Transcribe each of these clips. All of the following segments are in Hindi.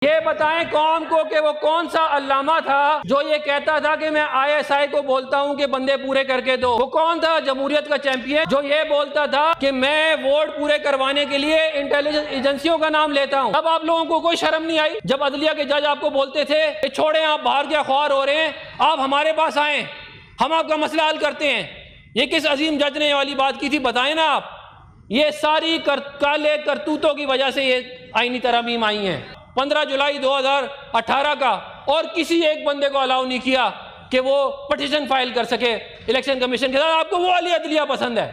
ये बताएं कौम को कि वो कौन सा अल्लामा था जो ये कहता था कि मैं ISI को बोलता हूं कि बंदे पूरे करके दो। वो कौन था जमहूरियत का चैंपियन जो ये बोलता था कि मैं वोट पूरे करवाने के लिए इंटेलिजेंस एजेंसियों का नाम लेता हूं। अब आप लोगों को कोई शर्म नहीं आई जब अदलिया के जज आपको बोलते थे कि छोड़ें, आप बाहर के ख्वार हो रहे हैं, आप हमारे पास आए, हम आपका मसला हल करते हैं। ये किस अजीम जज ने ये वाली बात की थी, बताएं ना आप। ये सारी काले करतूतों की वजह से ये आईनी तरमीम आई हैं। 15 जुलाई 2018 का, और किसी एक बंदे को अलाउ नहीं किया कि वो पटिशन फाइल कर सके इलेक्शन कमीशन के साथ। आपको वो वाली अदलिया पसंद है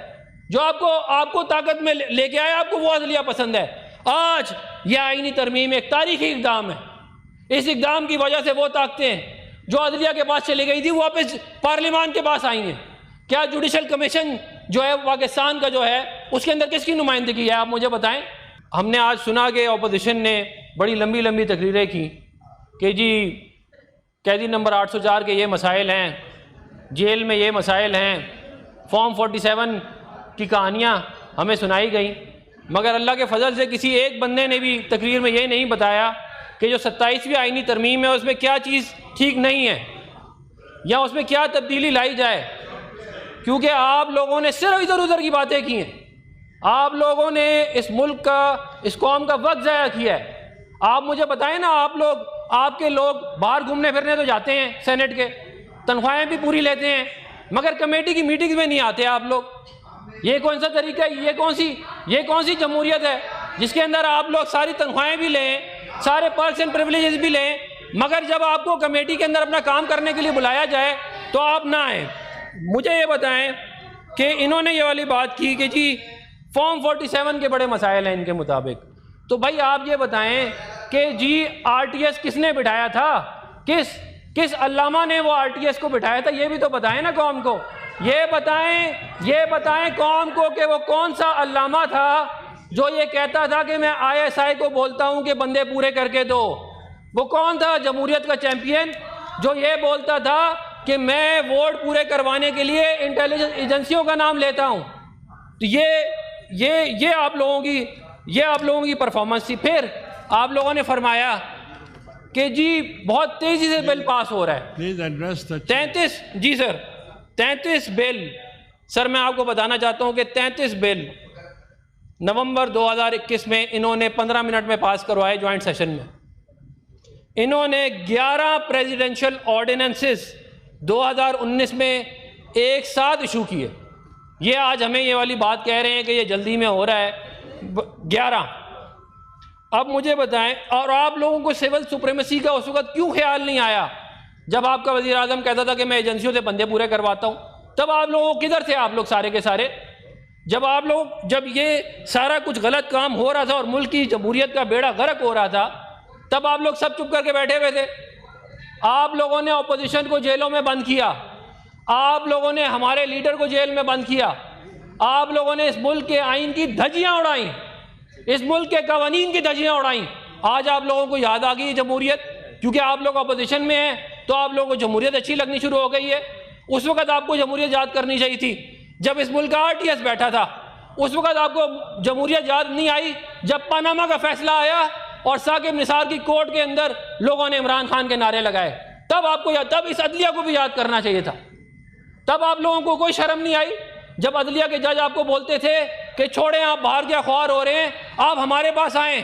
जो आपको ताकत में लेके आए, आपको वो अदलिया पसंद है। आज यह आईनी तरमीम एक तारीखी इक़दाम है। इस इक़दाम की वजह से वो ताकतें जो अदलिया के पास चली गई थी वो वापस पार्लियामान के पास आई हैं। क्या जुडिशल कमीशन जो है पाकिस्तान का जो है उसके अंदर किसकी नुमाइंदगी है, आप मुझे बताएं। हमने आज सुना कि अपोजिशन ने बड़ी लंबी लंबी तकरीरें की कि जी कैदी नंबर 804 के ये मसाइल हैं, जेल में ये मसाइल हैं, फॉर्म 47 की कहानियाँ हमें सुनाई गई। मगर अल्लाह के फजल से किसी एक बंदे ने भी तकरीर में ये नहीं बताया कि जो 27वीं आईनी तरमीम है उसमें क्या चीज़ ठीक नहीं है या उसमें क्या तब्दीली लाई जाए। क्योंकि आप लोगों ने सिर्फ इधर उधर की बातें की हैं, आप लोगों ने इस मुल्क का, इस कौम का वक्त ज़ाया किया है। आप मुझे बताएं ना, आपके लोग बाहर घूमने फिरने तो जाते हैं, सेनेट के तनख्वाहें भी पूरी लेते हैं, मगर कमेटी की मीटिंग्स में नहीं आते आप लोग। ये कौन सा तरीका है, ये कौन सी जमहूरियत है जिसके अंदर आप लोग सारी तनख्वाहें भी लें, सारे पर्क्स एंड प्रिविलेजेस भी लें, मगर जब आपको कमेटी के अंदर अपना काम करने के लिए बुलाया जाए तो आप ना आए। मुझे ये बताएं कि इन्होंने ये वाली बात की कि जी फॉर्म 47 के बड़े मसाइल हैं इनके मुताबिक। तो भाई आप ये बताएं कि जी RTS किसने बिठाया था, किस अल्लामा ने वो RTS को बिठाया था, ये भी तो बताएं ना कौम को। ये बताएं कौम को कि वो कौन सा अल्लामा था जो ये कहता था कि मैं ISI को बोलता हूं कि बंदे पूरे करके दो। वो कौन था जमहूरियत का चैंपियन जो ये बोलता था कि मैं वोट पूरे करवाने के लिए इंटेलिजेंस एजेंसियों का नाम लेता हूं। तो ये आप लोगों की परफॉर्मेंस थी। फिर आप लोगों ने फरमाया कि जी बहुत तेजी से बिल पास हो रहा है। 33 जी सर, 33 बिल सर, मैं आपको बताना चाहता हूं कि 33 बिल नवंबर 2021 में इन्होंने 15 मिनट में पास करवाए ज्वाइंट सेशन में। इन्होंने 11 प्रेसिडेंशियल ऑर्डिनेंसेस 2019 में एक साथ इशू किए। ये आज हमें ये वाली बात कह रहे हैं कि ये जल्दी में हो रहा है 11। अब मुझे बताएं, और आप लोगों को सिविल सुप्रीमेसी का उस वक्त क्यों ख्याल नहीं आया जब आपका वज़ीर आज़म कहता था कि मैं एजेंसियों से बंदे पूरे करवाता हूँ? तब आप लोगों किधर थे आप लोग सारे के सारे? जब ये सारा कुछ गलत काम हो रहा था और मुल्क की जमहूरियत का बेड़ा गर्क हो रहा था, तब आप लोग सब चुप करके बैठे हुए थे। आप लोगों ने अपोजिशन को जेलों में बंद किया, आप लोगों ने हमारे लीडर को जेल में बंद किया, आप लोगों ने इस मुल्क के आइन की धज्जियां उड़ाई, इस मुल्क के कवानीन की धज्जियां उड़ाई। आज आप लोगों को याद आ गई जमहूरियत, क्योंकि आप लोग अपोजिशन में हैं तो आप लोगों को जमहूरियत अच्छी लगनी शुरू हो गई है। उस वक्त आपको जमहूरियत याद करनी चाहिए थी जब इस मुल्क का RTS बैठा था। उस वक्त आपको जमहूरियत याद नहीं आई जब पनामा का फैसला आया और साकिब निसार की कोर्ट के अंदर लोगों ने इमरान खान के नारे लगाए। तब इस अदलिया को भी याद करना चाहिए था। तब आप लोगों को कोई शर्म नहीं आई जब अदलिया के जज आपको बोलते थे कि छोड़ें, आप बाहर के ख्वार हो रहे हैं, आप हमारे पास आए,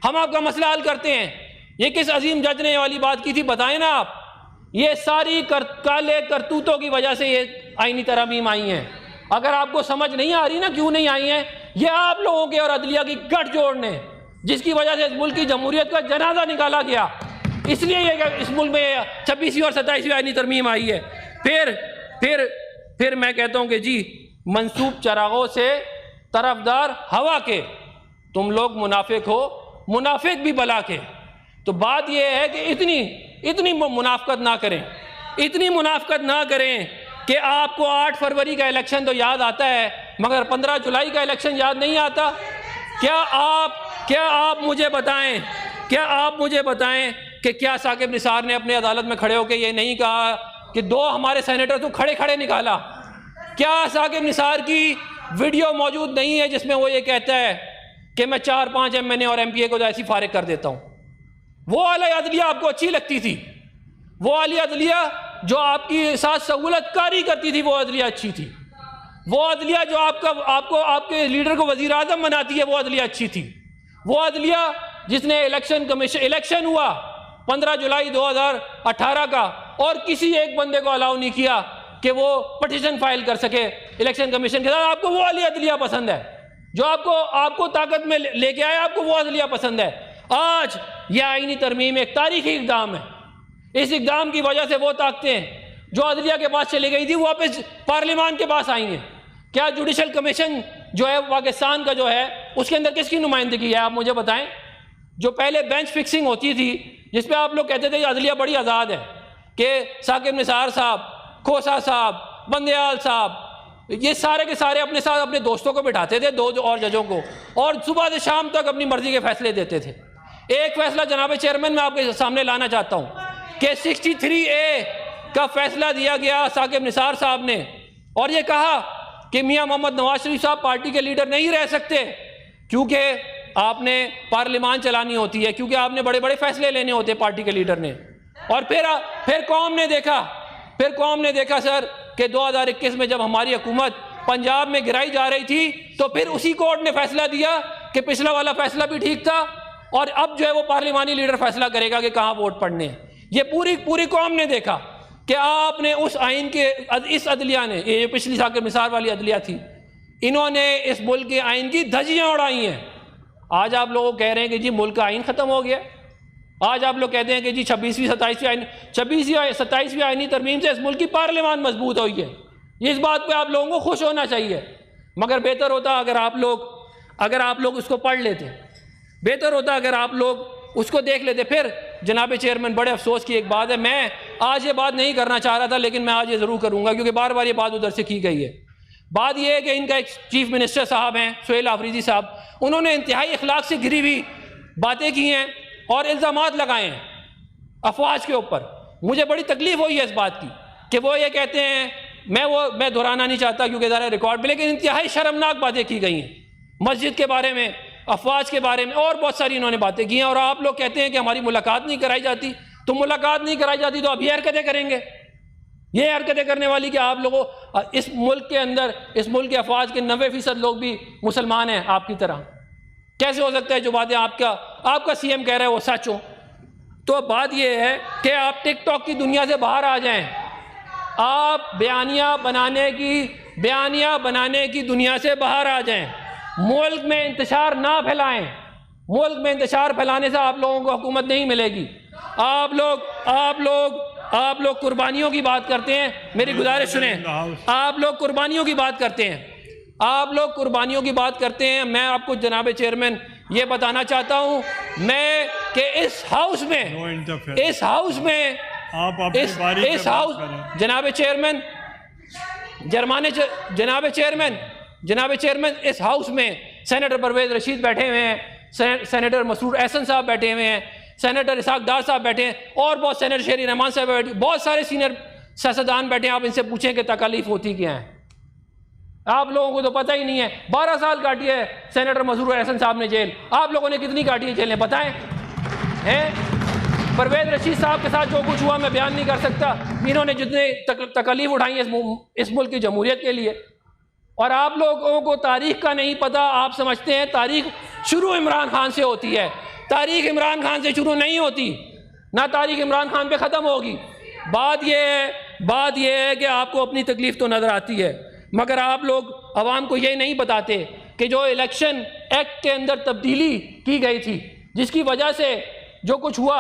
हम आपका मसला हल करते हैं। ये किस अजीम जज ने ये वाली बात की थी, बताएं ना आप। ये सारी काले करतूतों की वजह से ये आईनी तरमीम आई हैं। अगर आपको समझ नहीं आ रही ना क्यों नहीं आई हैं, ये आप लोगों के और अदलिया की गठजोड़ ने, जिसकी वजह से इस मुल्क की जमहूरियत का जनाजा निकाला गया, इसलिए ये इस मुल्क में 26वीं और 27वीं आईनी तरमीम आई है। फिर मैं कहता हूं कि जी मंसूब चरागों से तरफदार हवा के, तुम लोग मुनाफिक हो, मुनाफिक भी बला के। तो बात यह है कि इतनी मुनाफकत ना करें, इतनी मुनाफकत ना करें कि आपको 8 फरवरी का इलेक्शन तो याद आता है मगर 15 जुलाई का इलेक्शन याद नहीं आता। क्या आप मुझे बताएं कि क्या साकिब निसार ने अपने अदालत में खड़े होकर ये नहीं कहा कि 2 हमारे सेनेटर तो खड़े निकाला? क्या साकिब निसार की वीडियो मौजूद नहीं है जिसमें वो ये कहता है कि मैं 4-5 MNA और MPA को तो ऐसी फारिग कर देता हूँ? वो वाला अदलिया आपको अच्छी लगती थी, वो वाली अदलिया जो आपकी साथ सहूलतकारी करती थी, वो अदलिया अच्छी थी। वो अदलिया जो आपके लीडर को वजीर आज़म बनाती है, वो अदलिया अच्छी थी। वो अदलिया जिसने इलेक्शन हुआ 15 जुलाई 2018 का, और किसी एक बंदे को अलाउ नहीं किया कि वो पटिशन फाइल कर सके इलेक्शन कमीशन के साथ, आपको वो वाली अदलिया पसंद है जो आपको ताकत में लेके आए, आपको वो अदलिया पसंद है। आज यह आईनी तरमीम एक तारीखी इक़दाम है। इस इक़दाम की वजह से वो ताकतें जो अदलिया के पास चली गई थी वो वापस पार्लियामान के पास आएंगे। क्या जुडिशल कमीशन जो है पाकिस्तान का जो है उसके अंदर किसकी नुमाइंदगी है, आप मुझे बताएं। जो पहले बेंच फिक्सिंग होती थी जिस पे आप लोग कहते थे कि अदलिया बड़ी आज़ाद है, कि साकिब निसार साहब, खोसा साहब, बंदयाल साहब, ये सारे के सारे अपने साथ अपने दोस्तों को बिठाते थे, 2 और जजों को, और सुबह से शाम तक अपनी मर्जी के फैसले देते थे। एक फैसला जनाब चेयरमैन मैं आपके सामने लाना चाहता हूँ कि 63A का फैसला दिया गया साकिब निसार साहब ने, और ये कहा कि मियाँ मोहम्मद नवाज शरीफ साहब पार्टी के लीडर नहीं रह सकते क्योंकि आपने पार्लियामान चलानी होती है, क्योंकि आपने बड़े बड़े फैसले लेने होते पार्टी के लीडर ने। और फिर कौम ने देखा सर कि 2021 में जब हमारी हुकूमत पंजाब में गिराई जा रही थी तो फिर उसी कोर्ट ने फैसला दिया कि पिछला वाला फैसला भी ठीक था, और अब जो है वो पार्लियामानी लीडर फैसला करेगा कि कहाँ वोट पड़ने हैं। ये पूरी कौम ने देखा कि आपने उस आइन के, इस अदलिया ने, ये पिछली साकिब निसार वाली अदलिया थी, इन्होंने इस मुल्क के आइन की धज्जियाँ उड़ाई हैं। आज आप लोग कह रहे हैं कि जी मुल्क का आइन ख़त्म हो गया। आज आप लोग कहते हैं कि जी 26वीं 27वीं आइनी तरमीम से इस मुल्क की पार्लियामान मजबूत हुई है। इस बात पे आप लोगों को खुश होना चाहिए, मगर बेहतर होता अगर आप लोग उसको पढ़ लेते, बेहतर होता अगर आप लोग उसको देख लेते। फिर जनाब चेयरमैन, बड़े अफसोस की एक बात है, मैं आज ये बात नहीं करना चाह रहा था लेकिन मैं आज ये ज़रूर करूँगा क्योंकि बार बार ये बात उधर से की गई है। बात यह है कि इनका एक चीफ मिनिस्टर साहब हैं सुहेल आफरीदी साहब, उन्होंने इंतहाई अखलाक से घिरी हुई बातें की हैं और इल्ज़ामात लगाए हैं अफवाज के ऊपर। मुझे बड़ी तकलीफ़ हुई है इस बात की कि वो ये कहते हैं, मैं दोहराना नहीं चाहता क्योंकि ज़रा रिकॉर्ड पे, लेकिन इंतहाई शर्मनाक बातें की गई हैं मस्जिद के बारे में, अफवाज के बारे में, और बहुत सारी इन्होंने बातें की हैं। और आप लोग कहते हैं कि हमारी मुलाकात नहीं कराई जाती, तो मुलाकात नहीं कराई जाती तो अब ये हरकतें करेंगे। ये हरकतें करने वाली कि आप लोगों, इस मुल्क के अंदर, इस मुल्क के अफवाज के 90% लोग भी मुसलमान हैं आपकी तरह। कैसे हो सकता है जो बातें आपका सीएम कह रहा है वो सच हो? तो बात यह है कि आप टिकटॉक की दुनिया से बाहर आ जाएं, आप बयानिया बनाने की दुनिया से बाहर आ जाएं, मुल्क में इंतशार ना फैलाएं। मुल्क में इंतशार फैलाने से आप लोगों को हुकूमत नहीं मिलेगी। आप लोग कुर्बानियों की बात करते हैं, मेरी गुजारिश सुने, आप लोग कुर्बानियों की बात करते हैं, मैं आपको जनाब चेयरमैन ये बताना चाहता हूँ मैं कि इस हाउस इस हाउस में सेनेटर परवेज रशीद बैठे हुए हैं, सेनेटर मसूद एहसन साहब बैठे हुए हैं, सेनेटर इसाक डार साहब बैठे हैं, और बहुत सेनेटर शेरी रहमान साहब बैठे, बहुत सारे सीनियर सियासतदान बैठे हैं। आप इनसे पूछें कि तकलीफ होती क्या है, आप लोगों को तो पता ही नहीं है। 12 साल काटी है सेनेटर मसूद एहसन साहब ने जेल, आप लोगों ने कितनी काटी है जेलें बताएं हैं? परवेज रशीद साहब के साथ जो कुछ हुआ मैं बयान नहीं कर सकता, इन्होंने जितने तकलीफ उठाई है इस मुल्क की जमहूरियत के लिए। और आप लोगों को तारीख का नहीं पता, आप समझते हैं तारीख शुरू इमरान खान से होती है। तारीख इमरान खान से शुरू नहीं होती, ना तारीख इमरान खान पे ख़त्म होगी। बात यह है कि आपको अपनी तकलीफ़ तो नज़र आती है, मगर आप लोग आवाम को ये नहीं बताते कि जो इलेक्शन एक्ट के अंदर तब्दीली की गई थी, जिसकी वजह से जो कुछ हुआ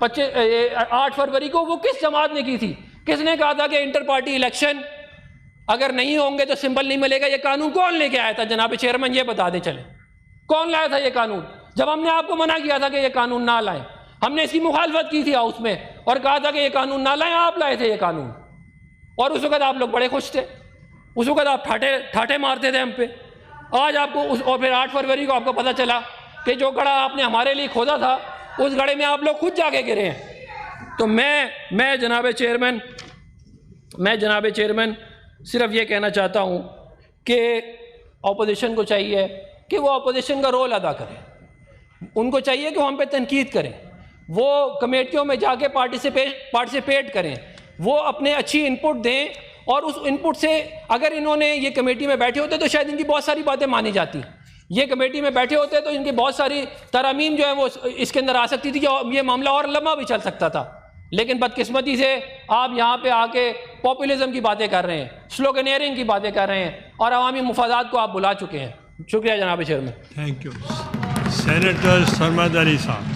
8 फरवरी को, वो किस जमात ने की थी? किसने कहा था कि इंटर पार्टी इलेक्शन अगर नहीं होंगे तो सिंबल नहीं मिलेगा? ये कानून कौन लेके आया था जनाब चेयरमैन, ये बता दे चले, कौन लाया था ये कानून? जब हमने आपको मना किया था कि ये कानून ना लाएं, हमने इसकी मुखालफत की थी हाउस में और कहा था कि ये कानून ना लाएं, आप लाए थे ये कानून। और उस वक्त आप लोग बड़े खुश थे, उस वक्त आप ठाठे मारते थे हम पे। आज आपको और फिर 8 फरवरी को आपको पता चला कि जो गड़ा आपने हमारे लिए खोदा था, उस गड़े में आप लोग खुद जाके गिरे हैं। तो मैं जनाब चेयरमैन सिर्फ ये कहना चाहता हूँ कि अपोजिशन को चाहिए कि वो अपोजिशन का रोल अदा करें, उनको चाहिए कि वो हम पे तनकीद करें, वो कमेटियों में जाके पार्टिसिपेट करें, वो अपने अच्छी इनपुट दें, और उस इनपुट से अगर इन्होंने ये कमेटी में बैठे होते तो शायद इनकी बहुत सारी बातें मानी जाती। ये कमेटी में बैठे होते तो इनकी बहुत सारी तरमीम जो है वो इसके अंदर आ सकती थी कि ये मामला और लंबा भी चल सकता था। लेकिन बदकिस्मती से आप यहाँ पे आके पॉपुलिज्म की बातें कर रहे हैं, स्लोगनेयरिंग की बातें कर रहे हैं, और अवामी मुफादात को आप बुला चुके हैं। शुक्रिया जनाब chairman. Thank you. Senator Sarmad Ali साहब।